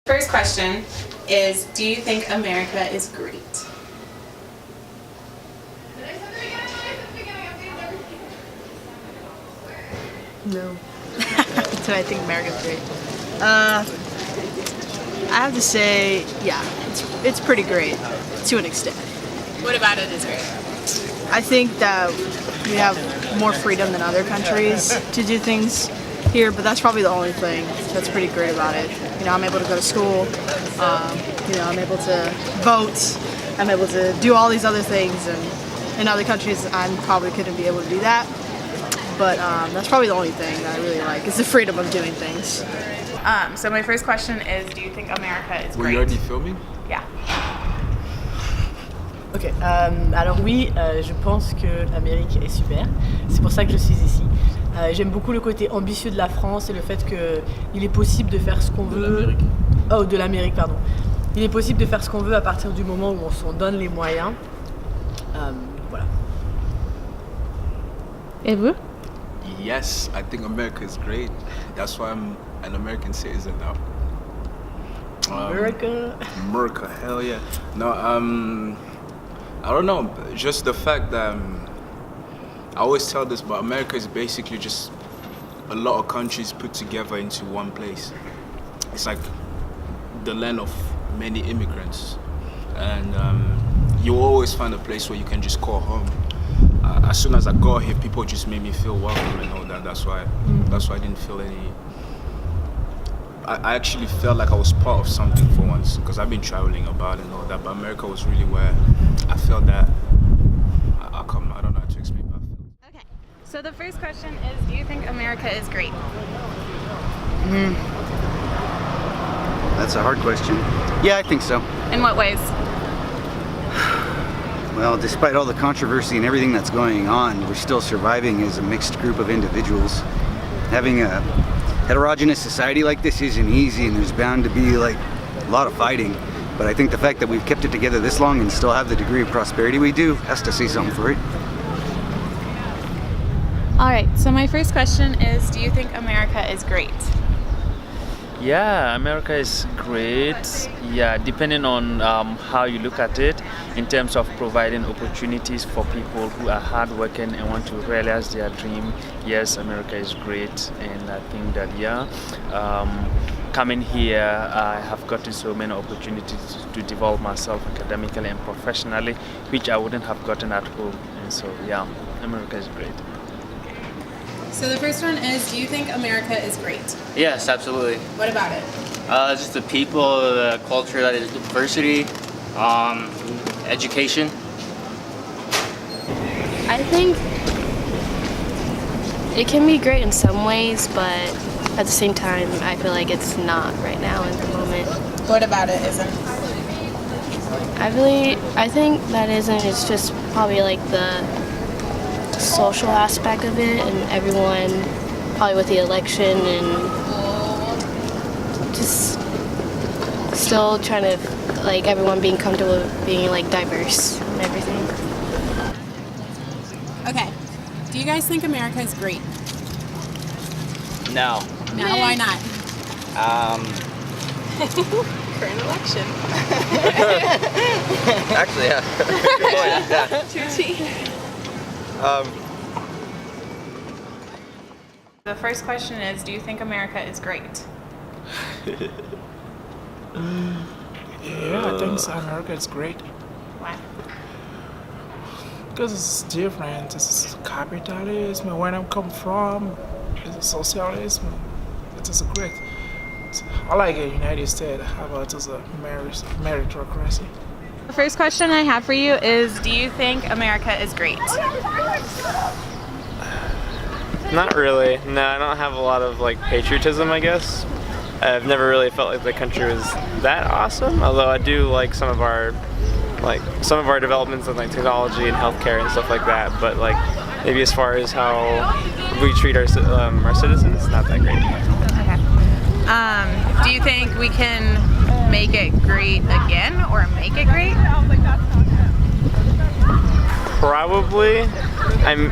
First question is, do you think America is great? No. Do I think America's great? I have to say, yeah, it's pretty great to an extent. What about it is great? I think that we have more freedom than other countries to do things here, but that's probably the only thing that's pretty great about it. You know, I'm able to go to school, you know, I'm able to vote, I'm able to do all these other things, and in other countries I probably couldn't be able to do that. But that's probably the only thing that I really like, is the freedom of doing things. So my first question is, do you think America is great? Were you already filming? Yeah. Ok, alors oui, je pense que l'Amérique est super, c'est pour ça que je suis ici. J'aime beaucoup le côté ambitieux de la France et le fait qu'il est possible de faire ce qu'on veut. Oh, de l'Amérique, pardon. Il est possible de faire ce qu'on veut à partir du moment où on s'en donne les moyens. Voilà. Et vous? Yes, I think America is great. That's why I'm an American citizen now. America. America, hell yeah. No, I don't know. Just the fact that I always tell this, but America is basically just a lot of countries put together into one place. It's like the land of many immigrants, and you always find a place where you can just call home. As soon as I got here, people just made me feel welcome and all that. That's why I didn't feel any. I actually felt like I was part of something for once, because I've been traveling about and all that, but America was really where I felt that I don't know how to explain that. Okay. So the first question is, do you think America is great? That's a hard question. Yeah, I think so. In what ways? Well, despite all the controversy and everything that's going on, we're still surviving as a mixed group of individuals. Having a heterogeneous society like this isn't easy, and there's bound to be like a lot of fighting. But I think the fact that we've kept it together this long and still have the degree of prosperity we do has to say something for it. All right. So my first question is, do you think America is great? Yeah, America is great. Yeah, depending on how you look at it, in terms of providing opportunities for people who are hardworking and want to realize their dream. Yes, America is great, and I think that coming here, I have gotten so many opportunities to develop myself academically and professionally, which I wouldn't have gotten at home. And so, yeah, America is great. So the first one is, do you think America is great? Yes, absolutely. What about it? Just the people, the culture, that is diversity, education. I think it can be great in some ways, but at the same time, I feel like it's not right now at the moment. What about it isn't? I think that isn't. It's just probably like the social aspect of it, and everyone probably with the election and just still trying to like everyone being comfortable with being like diverse and everything. Okay. Do you guys think America is great? No. No, why not? Current election. Actually, yeah. Good point. Tutti. The first question is, do you think America is great? Yeah, I think so. America is great. Why? Because it's different. It's capitalism. Where I come from, it's socialism. It is great. I like the United States. How about it's a meritocracy? The first question I have for you is, do you think America is great? Not really. No, I don't have a lot of like patriotism, I guess. I've never really felt like the country was that awesome, although I do like some of our developments in like technology and healthcare and stuff like that, but like maybe as far as how we treat our citizens, not that great. Okay. Do you think we can make it great again, or make it great? Probably.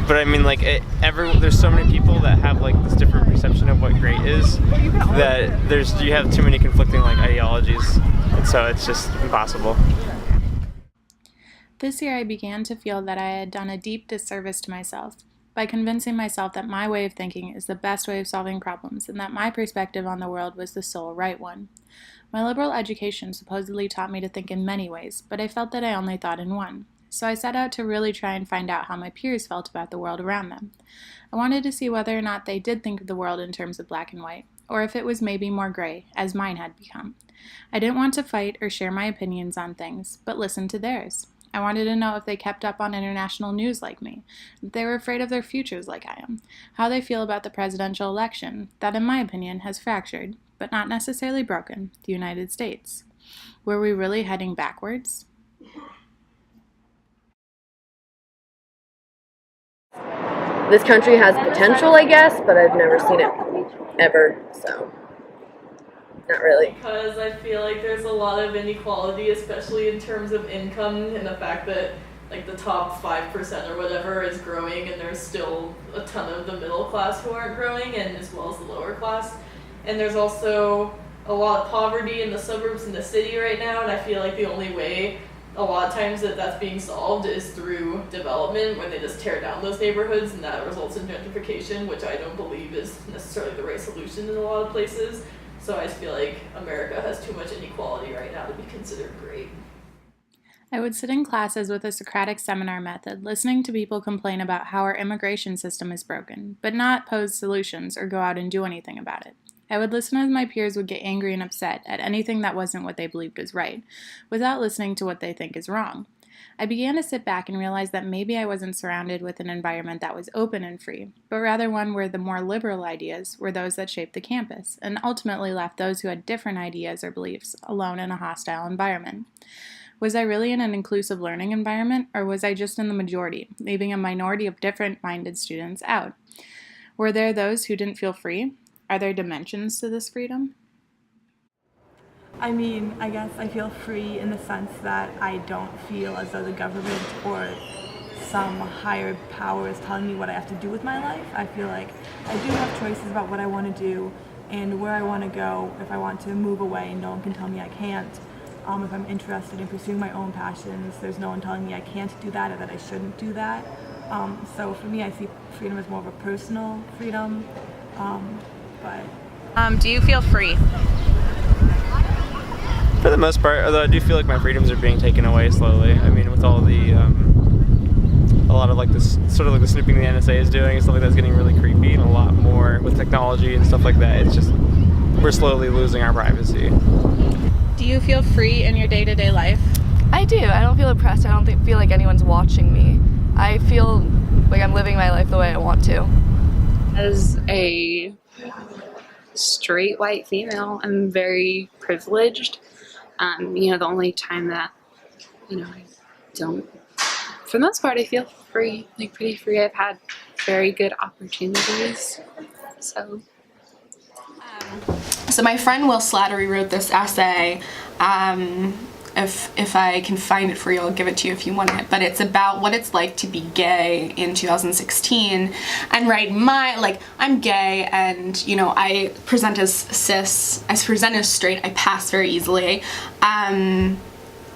But I mean, like, there's so many people that have like this different perception of what great is that you have too many conflicting like ideologies so it's just impossible. This year I began to feel that I had done a deep disservice to myself by convincing myself that my way of thinking is the best way of solving problems and that my perspective on the world was the sole right one. My liberal education supposedly taught me to think in many ways, but I felt that I only thought in one. So I set out to really try and find out how my peers felt about the world around them. I wanted to see whether or not they did think of the world in terms of black and white, or if it was maybe more gray, as mine had become. I didn't want to fight or share my opinions on things, but listen to theirs. I wanted to know if they kept up on international news like me, if they were afraid of their futures like I am, how they feel about the presidential election, that in my opinion has fractured, but not necessarily broken, the United States. Were we really heading backwards? This country has potential, I guess, but I've never seen it ever, so not really. Because I feel like there's a lot of inequality, especially in terms of income, and the fact that like the top 5% or whatever is growing, and there's still a ton of the middle class who aren't growing, and as well as the lower class. And there's also a lot of poverty in the suburbs and the city right now, and I feel like the only way a lot of times that's being solved is through development, where they just tear down those neighborhoods, and that results in gentrification, which I don't believe is necessarily the right solution in a lot of places. So I just feel like America has too much inequality right now to be considered great. I would sit in classes with a Socratic seminar method, listening to people complain about how our immigration system is broken, but not pose solutions or go out and do anything about it. I would listen as my peers would get angry and upset at anything that wasn't what they believed was right, without listening to what they think is wrong. I began to sit back and realize that maybe I wasn't surrounded with an environment that was open and free, but rather one where the more liberal ideas were those that shaped the campus, and ultimately left those who had different ideas or beliefs alone in a hostile environment. Was I really in an inclusive learning environment, or was I just in the majority, leaving a minority of different-minded students out? Were there those who didn't feel free? Are there dimensions to this freedom? I mean, I guess I feel free in the sense that I don't feel as though the government or some higher power is telling me what I have to do with my life. I feel like I do have choices about what I want to do and where I want to go. If I want to move away, no one can tell me I can't. If I'm interested in pursuing my own passions, there's no one telling me I can't do that or that I shouldn't do that. So for me, I see freedom as more of a personal freedom. Do you feel free? For the most part, although I do feel like my freedoms are being taken away slowly. I mean, with all the, a lot of like this, sort of like the snooping the NSA is doing and stuff like that's getting really creepy, and a lot more with technology and stuff like that. It's just, we're slowly losing our privacy. Do you feel free in your day-to-day life? I do. I don't feel oppressed. I don't feel like anyone's watching me. I feel like I'm living my life the way I want to. As a straight white female, I'm very privileged. The only time that, I don't, for the most part, I feel free, like pretty free. I've had very good opportunities, so. So my friend Will Slattery wrote this essay. If I can find it for you, I'll give it to you if you want it. But it's about what it's like to be gay in 2016. And right, I'm gay, and I present as cis. I present as straight. I pass very easily.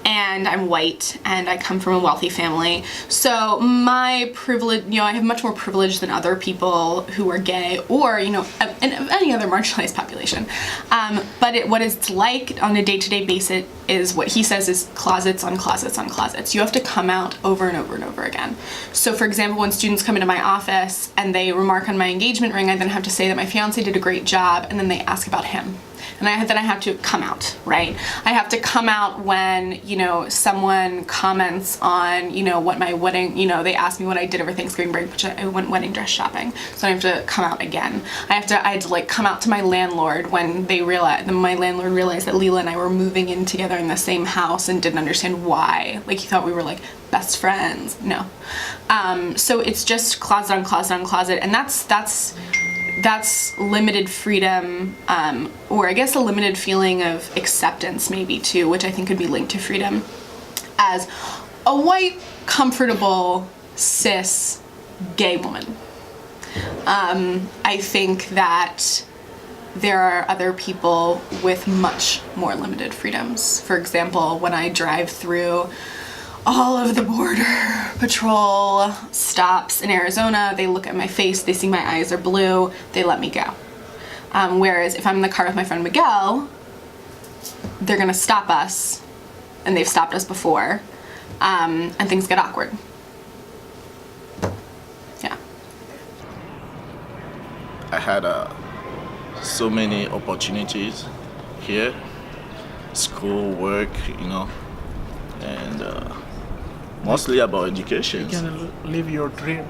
And I'm white, and I come from a wealthy family. So my privilege, I have much more privilege than other people who are gay, or, in any other marginalized population. But what it's like on a day-to-day basis is what he says is closets on closets on closets. You have to come out over and over and over again. So for example, when students come into my office and they remark on my engagement ring, I then have to say that my fiance did a great job, and then they ask about him. And then I have to come out, right? I have to come out when, someone comments on, what my wedding, they ask me what I did over Thanksgiving break, which I went wedding dress shopping. So I have to come out again. I had to come out to my landlord when my landlord realized that Leela and I were moving in together in the same house and didn't understand why. Like, he thought we were best friends. No. So it's just closet on closet on closet, and that's limited freedom, or I guess a limited feeling of acceptance maybe too, which I think could be linked to freedom. As a white, comfortable, cis, gay woman, I think that there are other people with much more limited freedoms. For example, when I drive through all of the border patrol stops in Arizona, they look at my face, they see my eyes are blue, they let me go. Whereas if I'm in the car with my friend Miguel, they're gonna stop us, and they've stopped us before, and things get awkward. Yeah. I had so many opportunities here, school, work, and mostly about education. You can live your dream.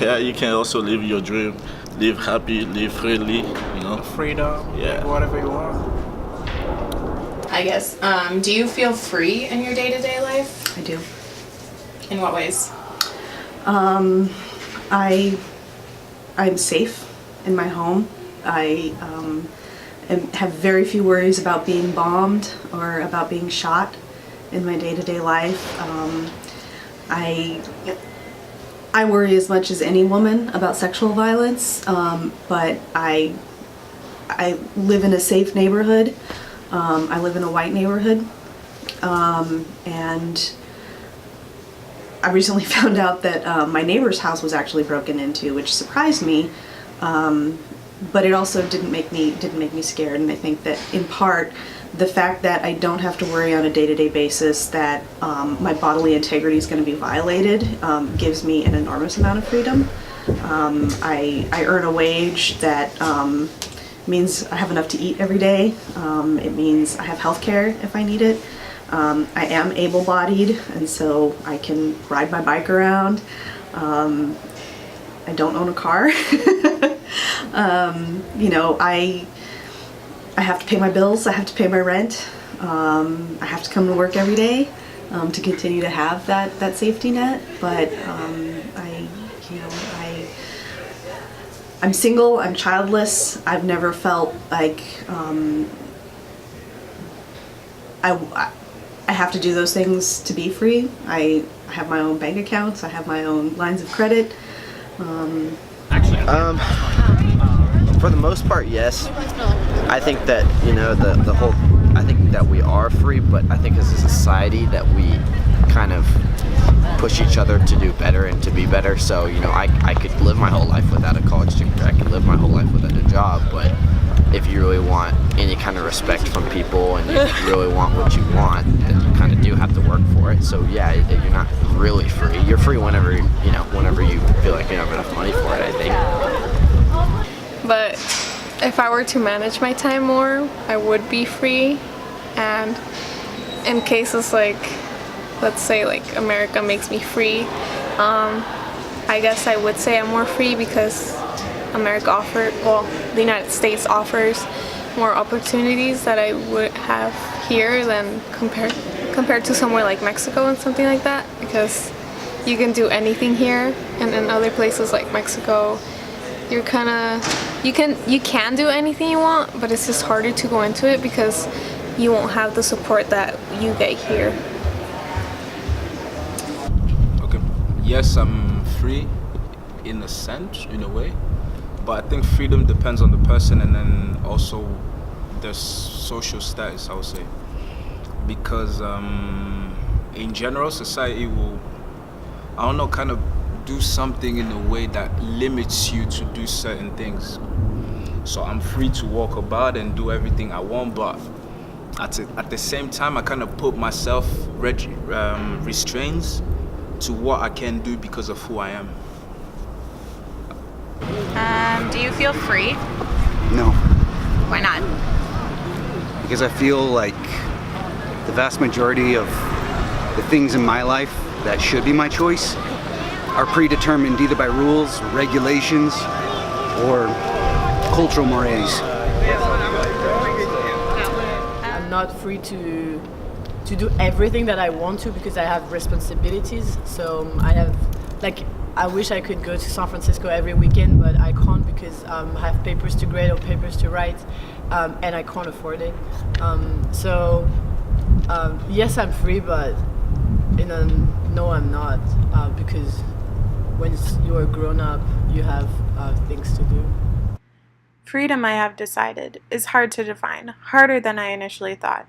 Yeah, you can also live your dream, live happy, live freely, Freedom, Yeah. whatever you want. I guess. Do you feel free in your day-to-day life? I do. In what ways? I'm safe in my home. I have very few worries about being bombed or about being shot in my day-to-day life. I worry as much as any woman about sexual violence, but I live in a safe neighborhood. I live in a white neighborhood, and I recently found out that my neighbor's house was actually broken into, which surprised me. But it also didn't make me scared, and I think that in part the fact that I don't have to worry on a day-to-day basis that my bodily integrity is going to be violated gives me an enormous amount of freedom. I earn a wage that means I have enough to eat every day. It means I have health care if I need it. I am able-bodied, and so I can ride my bike around. I don't own a car. I have to pay my bills, I have to pay my rent, I have to come to work every day to continue to have that safety net, but I'm single, I'm childless, I've never felt like I have to do those things to be free. I have my own bank accounts, I have my own lines of credit. For the most part, yes. I think that, the whole, I think that we are free, but I think as a society that we kind of push each other to do better and to be better. So, I could live my whole life without a college degree, I could live my whole life without a job, but if you really want any kind of respect from people and you really want what you want, then you kind of do have to work for it. So yeah, you're not really free. You're free whenever, whenever you feel like you have enough money for it, I think. But if I were to manage my time more, I would be free. And in cases like, let's say like America makes me free, I guess I would say I'm more free because the United States offers more opportunities that I would have here than compared to somewhere like Mexico and something like that, because you can do anything here, and in other places like Mexico, you can do anything you want, but it's just harder to go into it because you won't have the support that you get here. Okay, yes, I'm free in a sense, in a way, but I think freedom depends on the person and then also their social status, I would say, because in general society will, kind of do something in a way that limits you to do certain things. So I'm free to walk about and do everything I want, but at the same time I kind of put myself restraints to what I can do because of who I am. Do you feel free? No, Why not? because I feel like the vast majority of the things in my life that should be my choice are predetermined either by rules, regulations, or cultural mores. I'm not free to do everything that I want to because I have responsibilities. So I wish I could go to San Francisco every weekend, but I can't because I have papers to grade or papers to write, and I can't afford it. Yes, I'm free, but no, I'm not, because when you're a grown up, you have things to do. Freedom, I have decided, is hard to define, harder than I initially thought.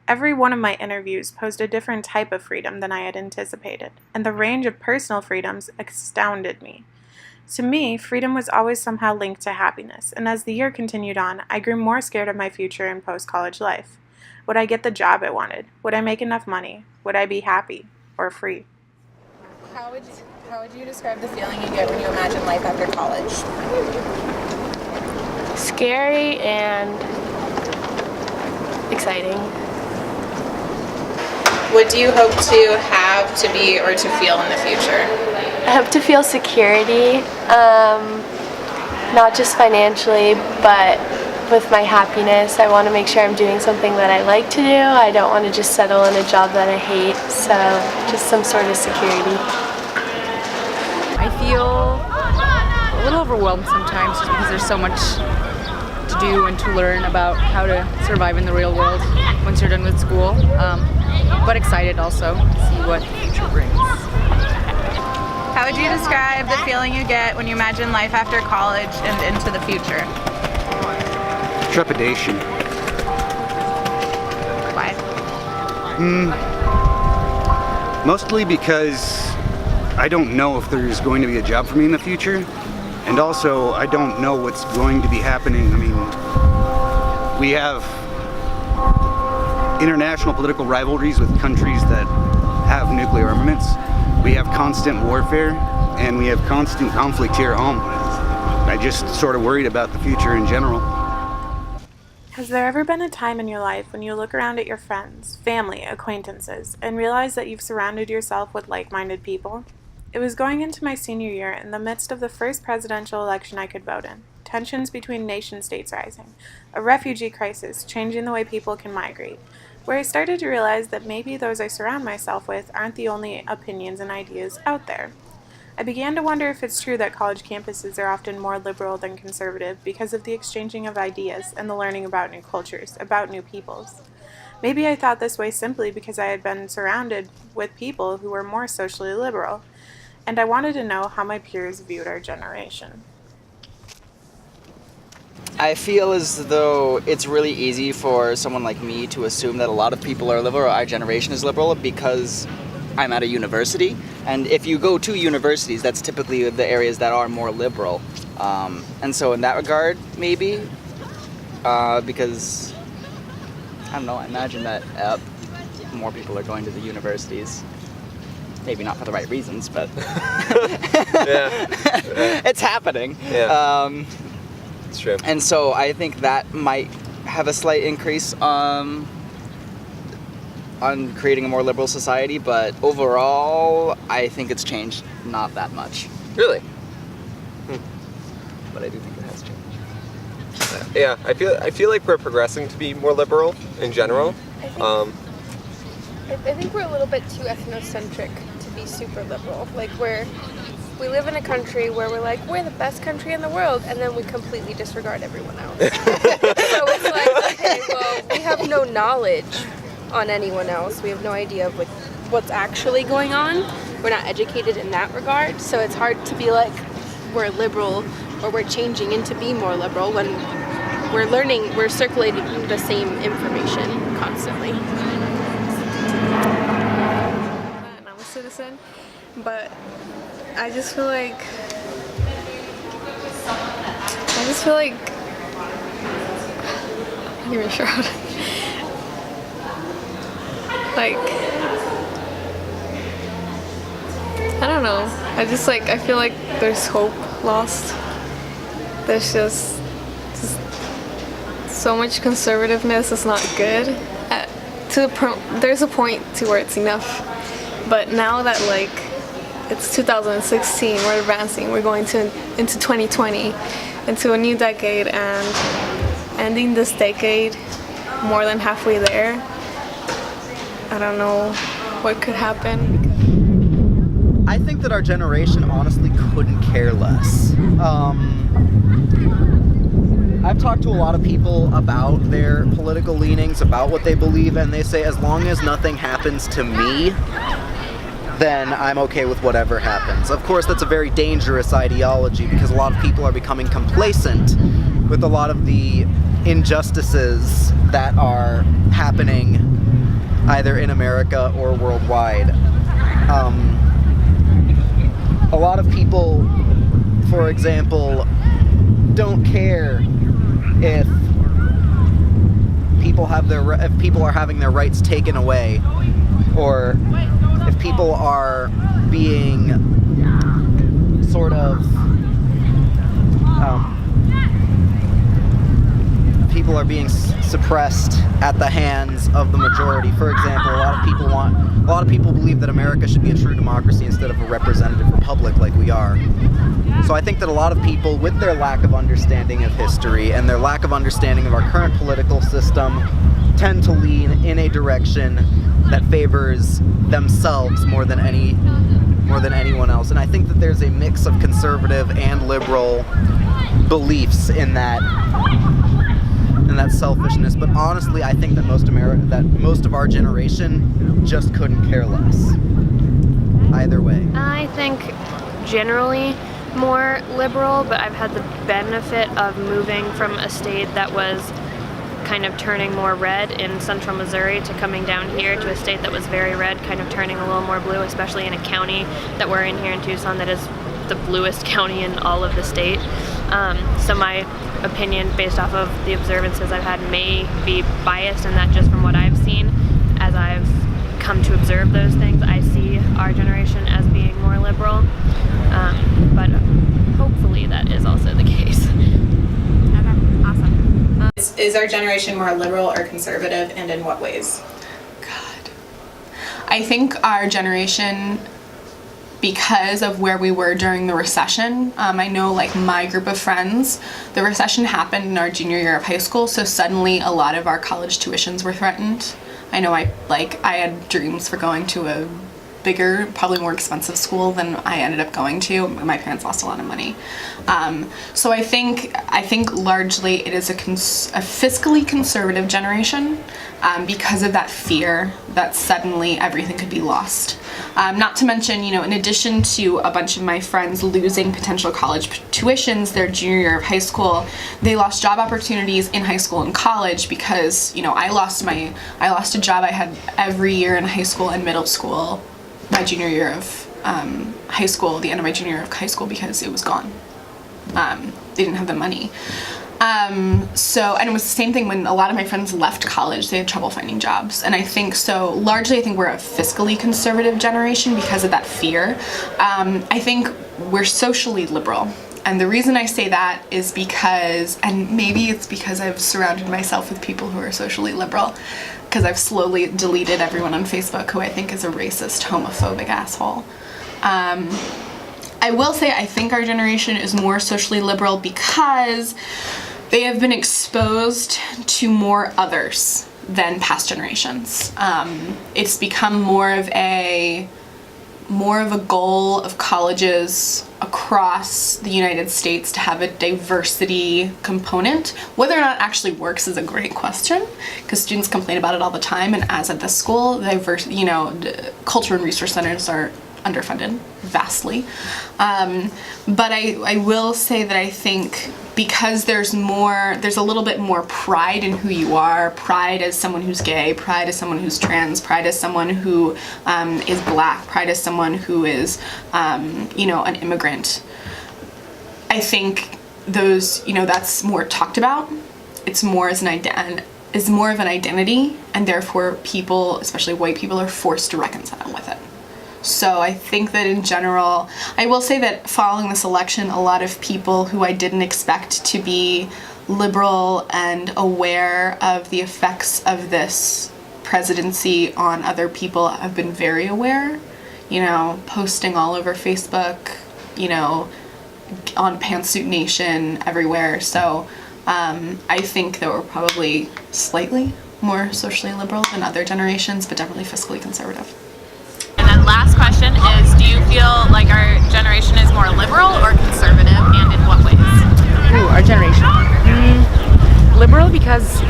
Every one of my interviews posed a different type of freedom than I had anticipated, and the range of personal freedoms astounded me. To me, freedom was always somehow linked to happiness, and as the year continued on, I grew more scared of my future in post-college life. Would I get the job I wanted? Would I make enough money? Would I be happy or free? How would you describe the feeling you get when you imagine life after college? Scary and exciting. What do you hope to have, to be, or to feel in the future? I hope to feel security, not just financially, but with my happiness. I want to make sure I'm doing something that I like to do. I don't want to just settle in a job that I hate, so just some sort of security. I feel a little overwhelmed sometimes just because there's so much to do and to learn about how to survive in the real world once you're done with school. But excited also to see what the future brings. How would you describe the feeling you get when you imagine life after college and into the future? Trepidation. Why? Mostly because I don't know if there's going to be a job for me in the future, and also I don't know what's going to be happening. I mean, we have international political rivalries with countries that have nuclear armaments. We have constant warfare, and we have constant conflict here at home. I just sort of worried about the future in general. Has there ever been a time in your life when you look around at your friends, family, acquaintances, and realize that you've surrounded yourself with like-minded people? It was going into my senior year in the midst of the first presidential election I could vote in, tensions between nation-states rising, a refugee crisis changing the way people can migrate, where I started to realize that maybe those I surround myself with aren't the only opinions and ideas out there. I began to wonder if it's true that college campuses are often more liberal than conservative because of the exchanging of ideas and the learning about new cultures, about new peoples. Maybe I thought this way simply because I had been surrounded with people who were more socially liberal, and I wanted to know how my peers viewed our generation. I feel as though it's really easy for someone like me to assume that a lot of people are liberal, or our generation is liberal, because I'm at a university. And if you go to universities, that's typically the areas that are more liberal. And so in that regard, maybe, because, I don't know, I imagine that more people are going to the universities. Maybe not for the right reasons, but it's happening. Yeah. It's true. And so I think that might have a slight increase on creating a more liberal society, but overall, I think it's changed not that much. Really? But I do think it has changed. Yeah, I feel like we're progressing to be more liberal in general. I think we're a little bit too ethnocentric to be super liberal. Like we live in a country where we're like, we're the best country in the world, and then we completely disregard everyone else. So it's like, okay, well, we have no knowledge on anyone else. We have no idea of what's actually going on. We're not educated in that regard, so it's hard to be like, we're liberal, or we're changing into be more liberal when we're circulating the same information constantly. And I'm a citizen, but I just feel like I'm not even sure how to I don't know. I feel like there's hope lost. There's just so much conservativeness is not good. There's a point to where it's enough. But now that it's 2016, we're advancing, we're going into 2020, into a new decade, and ending this decade more than halfway there. I don't know what could happen. I think that our generation honestly couldn't care less. I've talked to a lot of people about their political leanings, about what they believe, and they say as long as nothing happens to me, then I'm okay with whatever happens. Of course, that's a very dangerous ideology because a lot of people are becoming complacent with a lot of the injustices that are happening either in America or worldwide. A lot of people, for example, don't care if people are having their rights taken away, or if people are being sort of suppressed at the hands of the majority. For example, a lot of people believe that America should be a true democracy instead of a representative republic like we are. So I think that a lot of people, with their lack of understanding of history and their lack of understanding of our current political system, tend to lean in a direction that favors themselves more than anyone else. And I think that there's a mix of conservative and liberal beliefs in that selfishness. But honestly, I think that most of our generation just couldn't care less. Either way. I think generally more liberal, but I've had the benefit of moving from a state that was kind of turning more red in central Missouri to coming down here to a state that was very red, kind of turning a little more blue, especially in a county that we're in here in Tucson that is the bluest county in all of the state. So my opinion based off of the observances I've had may be biased, and that just from what I've seen as I've come to observe those things, I see our generation as being more liberal, but hopefully that is also the case. Okay, awesome. Is our generation more liberal or conservative, and in what ways? I think our generation, because of where we were during the recession, I know like my group of friends, the recession happened in our junior year of high school, so suddenly a lot of our college tuitions were threatened. I know I had dreams for going to a bigger, probably more expensive school than I ended up going to. My parents lost a lot of money. So I think largely it is a fiscally conservative generation because of that fear that suddenly everything could be lost. Not to mention, in addition to a bunch of my friends losing potential college tuitions their junior year of high school, they lost job opportunities in high school and college because, I lost a job I had every year in high school and middle school, my junior year of high school, the end of my junior year of high school, because it was gone. They didn't have the money. And it was the same thing when a lot of my friends left college. They had trouble finding jobs. And I think largely I think we're a fiscally conservative generation because of that fear. I think we're socially liberal. And the reason I say that is because, and maybe it's because I've surrounded myself with people who are socially liberal, because I've slowly deleted everyone on Facebook who I think is a racist, homophobic asshole. I will say I think our generation is more socially liberal because they have been exposed to more others than past generations. It's become more of a goal of colleges across the United States to have a diversity component. Whether or not it actually works is a great question, because students complain about it all the time, and as at this school, culture and resource centers are underfunded vastly. But I will say that I think because there's a little bit more pride in who you are, pride as someone who's gay, pride as someone who's trans, pride as someone who is black, pride as someone who is, an immigrant. I think that's more talked about. It's more of an identity, and therefore people, especially white people, are forced to reconcile with it. So I think that in general, I will say that following this election, a lot of people who I didn't expect to be liberal and aware of the effects of this presidency on other people have been very aware, posting all over Facebook, on Pantsuit Nation, everywhere. So I think that we're probably slightly more socially liberal than other generations, but definitely fiscally conservative. And then last question is, do you feel like our generation is more liberal or conservative, and in what ways? Ooh, our generation. Liberal because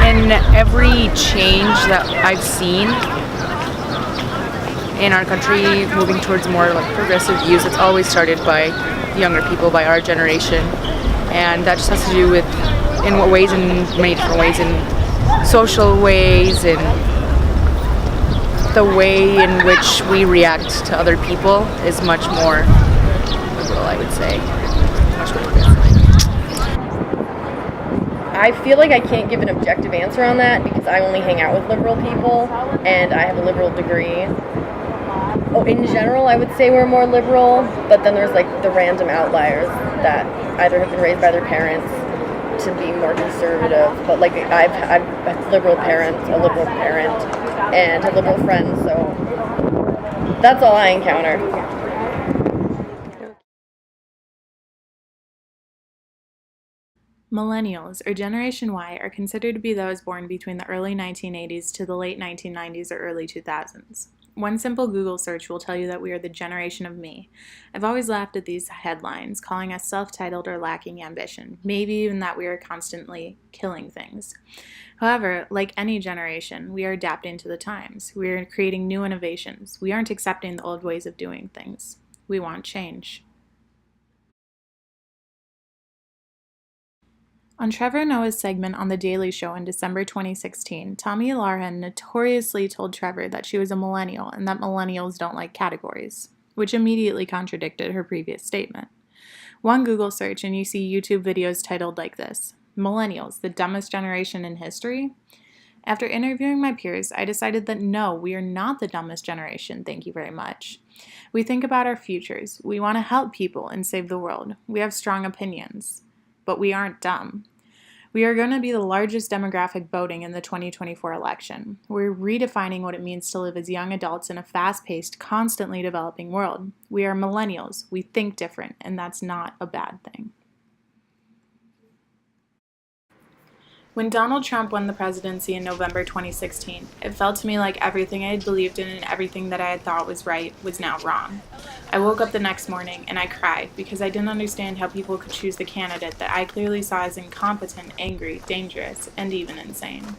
in every change that I've seen in our country moving towards more progressive views, it's always started by younger people, by our generation. and that just has to do with in what ways, in many different ways, in social ways, in the way in which we react to other people is much more liberal, I would say. Much more progressive. I feel like I can't give an objective answer on that because I only hang out with liberal people and I have a liberal degree. Oh, in general, I would say we're more liberal, but then there's like the random outliers that either have been raised by their parents to be more conservative. But like I've liberal parents, a liberal parent, and have liberal friends, so that's all I encounter. Millennials, or Generation Y, are considered to be those born between the early 1980s to the late 1990s or early 2000s. One simple Google search will tell you that we are the generation of me. I've always laughed at these headlines, calling us self-titled or lacking ambition, maybe even that we are constantly killing things. However, like any generation, we are adapting to the times. We are creating new innovations. We aren't accepting the old ways of doing things. We want change. On Trevor Noah's segment on The Daily Show in December 2016, Tommy Larhan notoriously told Trevor that she was a millennial and that millennials don't like categories, which immediately contradicted her previous statement. One Google search and you see YouTube videos titled like this, "Millennials, the dumbest generation in history?" After interviewing my peers, I decided that no, we are not the dumbest generation, thank you very much. We think about our futures. We want to help people and save the world. We have strong opinions. But we aren't dumb. We are going to be the largest demographic voting in the 2024 election. We're redefining what it means to live as young adults in a fast-paced, constantly developing world. We are millennials. We think different, and that's not a bad thing. When Donald Trump won the presidency in November 2016, it felt to me like everything I had believed in and everything that I had thought was right was now wrong. I woke up the next morning and I cried because I didn't understand how people could choose the candidate that I clearly saw as incompetent, angry, dangerous, and even insane.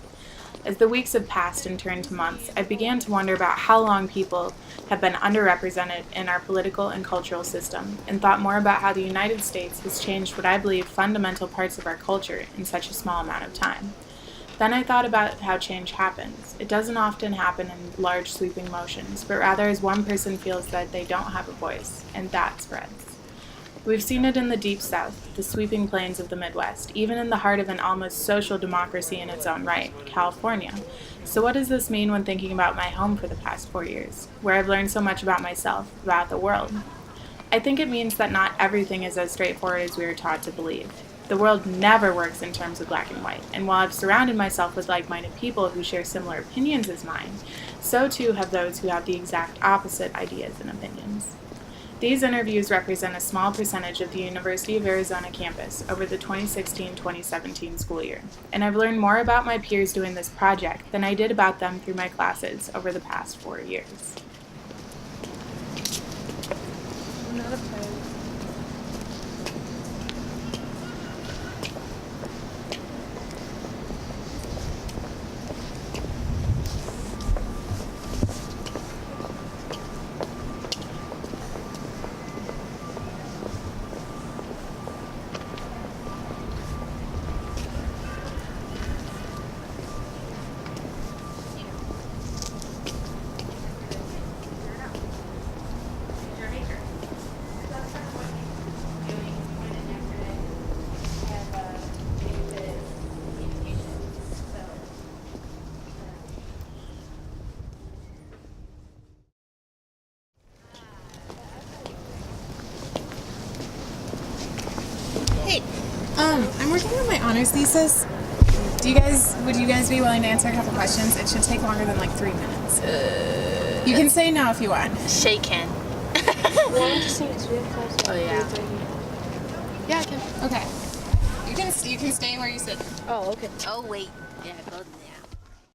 As the weeks have passed and turned to months, I began to wonder about how long people have been underrepresented in our political and cultural system, and thought more about how the United States has changed what I believe fundamental parts of our culture in such a small amount of time. Then I thought about how change happens. It doesn't often happen in large sweeping motions, but rather as one person feels that they don't have a voice, and that spreads. We've seen it in the Deep South, the sweeping plains of the Midwest, even in the heart of an almost social democracy in its own right, California. So what does this mean when thinking about my home for the past 4 years, where I've learned so much about myself, about the world? I think it means that not everything is as straightforward as we are taught to believe. The world never works in terms of black and white, and while I've surrounded myself with like-minded people who share similar opinions as mine, so too have those who have the exact opposite ideas and opinions. These interviews represent a small percentage of the University of Arizona campus over the 2016-2017 school year, and I've learned more about my peers doing this project than I did about them through my classes over the past 4 years. I'm not afraid. I'm working on my honors thesis. Would you guys be willing to answer a couple questions? It should take longer than like 3 minutes. You can say no if you want. Shake hand. Oh yeah. Yeah, I can. Okay. You can stay where you sit. Oh, okay. Oh, wait. Yeah, go there.